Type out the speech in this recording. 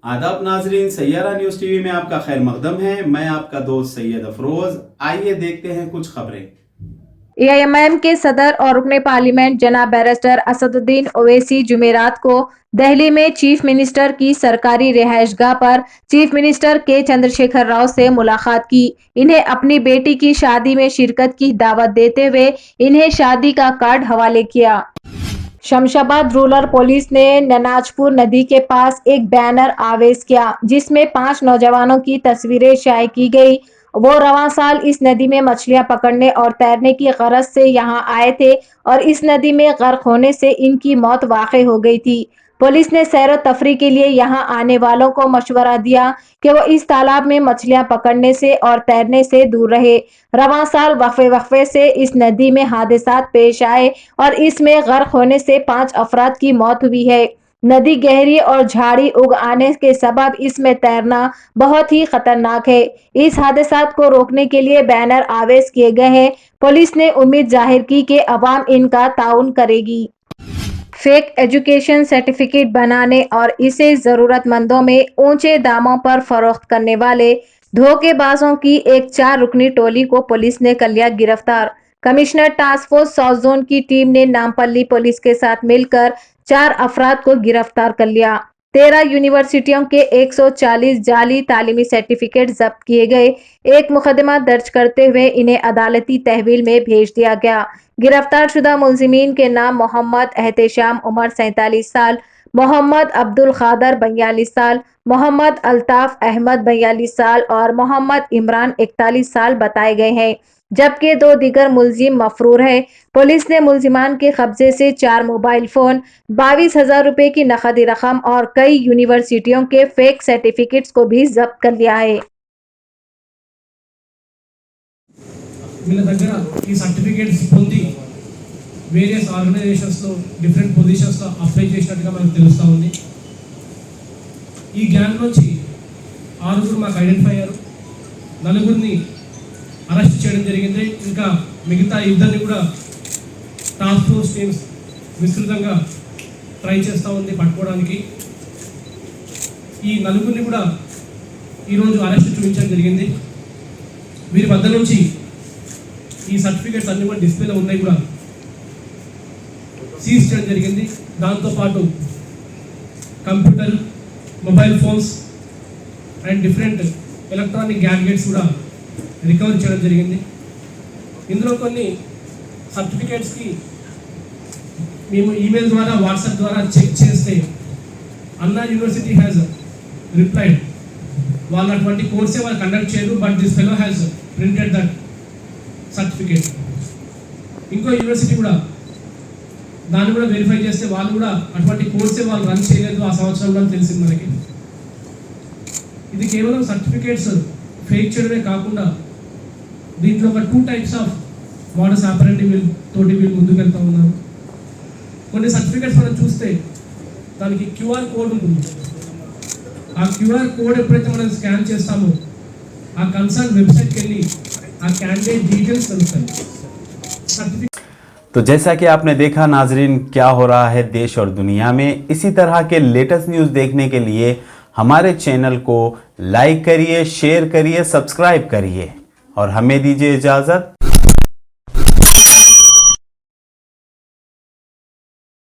आदाब नाजरीन, Saiyaara news TV में आपका खैर मकदम है। मैं आपका दोस्त सैयद अफरोज। आइए देखते हैं कुछ खबरें। एआईएमआईएम के सदर और रुकने पार्लियामेंट जनाब बैरिस्टर असदुद्दीन ओवैसी जुमेरात को दिल्ली में चीफ मिनिस्टर की सरकारी रिहायशगाह पर चीफ मिनिस्टर के चंद्रशेखर राव से मुलाकात की। इन्हें अपनी बेटी की शादी में शिरकत की दावत देते हुए इन्हें शादी का कार्ड हवाले किया। शमशाबाद रूरल पुलिस ने ननाजपुर नदी के पास एक बैनर आवेश किया जिसमें 5 नौजवानों की तस्वीरें शाये की गई। वो रवां साल इस नदी में मछलियां पकड़ने और तैरने की गरज से यहां आए थे और इस नदी में गर्क होने से इनकी मौत वाक़ई हो गई थी। पुलिस ने सैर तफरी के लिए यहां आने वालों को मशवरा दिया कि वो इस तालाब में मछलियां पकड़ने से और तैरने से दूर रहे। रवां साल वक्फे से इस नदी में हादसात पेश आए और इसमें गर्क होने से 5 अफराद की मौत हुई है। नदी गहरी और झाड़ी उग आने के सबब इसमें तैरना बहुत ही खतरनाक है। इस हादसात को रोकने के लिए बैनर आवेश किए गए हैं। पुलिस ने उम्मीद जाहिर की कि अवाम इनका ताउन करेगी। फेक एजुकेशन सर्टिफिकेट बनाने और इसे जरूरतमंदों में ऊंचे दामों पर फरोख्त करने वाले धोखेबाजों की एक 4 रुकनी टोली को पुलिस ने कर लिया गिरफ्तार। Commissioner task force south zone की टीम ने नामपल्ली पुलिस के साथ मिलकर 4 अफराद को गिरफ्तार कर लिया। 13 यूनिवर्सिटियों के 140 जाली तालीमी सर्टिफिकेट जब्त किए गए। एक मुकदमा दर्ज करते हुए इन्हें अदालती तहवील में भेज दिया गया। गिरफ्तार शुदा मुलजिमीन के नाम मोहम्मद एहतेशाम उमर 47 साल, मोहम्मद अब्दुल खादर 42 साल, मोहम्मद अल्ताफ अहमद 42 साल और मोहम्मद इमरान 41 साल बताए गए हैं, जबकि 2 दीगर मुलजिम मफरूर है। पुलिस ने मुलजिमान के कब्जे से 4 मोबाइल फोन, 22,000 रुपए की नकदी रकम और कई यूनिवर्सिटियों के फेक सर्टिफिकेट्स को भी जब्त कर लिया है। వీళ్ళ దగ్గర ఈ సర్టిఫికేట్స్ పొంది వేరియస్ ఆర్గనైజేషన్స్లో డిఫరెంట్ పొజిషన్స్లో అప్లై చేసినట్టుగా మనకు తెలుస్తూ ఉంది. ఈ గ్యాంగ్ నుంచి 6 మాకు ఐడెంటిఫై అయ్యారు. 4 అరెస్ట్ చేయడం జరిగింది. ఇంకా మిగతా ఇద్దరిని కూడా టాస్క్ ఫోర్స్ టీమ్స్ విస్తృతంగా ట్రై చేస్తూ ఉంది పట్టుకోవడానికి. ఈ 4 కూడా ఈరోజు అరెస్ట్ చూపించడం జరిగింది. వీరి వద్ద నుంచి ఈ సర్టిఫికేట్స్ అన్ని కూడా డిస్ప్లేలో ఉన్నాయి, కూడా సీజ్ చేయడం జరిగింది. దాంతోపాటు computer, mobile phones and different electronic gadgets కూడా రికవర్ చేయడం జరిగింది. ఇందులో కొన్ని సర్టిఫికేట్స్కి మేము ఈమెయిల్ ద్వారా, వాట్సాప్ ద్వారా చెక్ చేస్తే అన్నా యూనివర్సిటీ హ్యాజ్ రిప్లైడ్. వాళ్ళు అటువంటి కోర్సే వాళ్ళు కండక్ట్ చేయరు, but this fellow has printed that certificate. ఇంకో యూనివర్సిటీ కూడా దాన్ని కూడా వెరిఫై చేస్తే వాళ్ళు కూడా అటువంటి కోర్సే వాళ్ళు రన్ చేయలేదు ఆ సంవత్సరంలో తెలిసింది మనకి. ఇది కేవలం సర్టిఫికేట్స్ ఫేక్ చేయడమే కాకుండా దీంట్లో ఒక 2 టైప్స్ ఆఫ్ మోడస్ ఆపరెండి తోటి వీళ్ళు ముందుకెళ్తూ ఉన్నారు. కొన్ని సర్టిఫికేట్స్ మనం చూస్తే దానికి QR కోడ్ ఉంటుంది. ఆ QR కోడ్ ఎప్పుడైతే మనం స్కాన్ చేస్తామో ఆ కన్సర్న్ వెబ్సైట్కి వెళ్ళి ఆ कैंडिडेट डिटेल्स सर्टिफिकेट। तो जैसा कि आपने देखा नाजरीन, क्या हो रहा है देश और दुनिया में। इसी तरह के लेटेस्ट न्यूज़ देखने के लिए हमारे चैनल को लाइक करिए, शेयर करिए, सब्सक्राइब करिए और हमें दीजिए इजाज़त।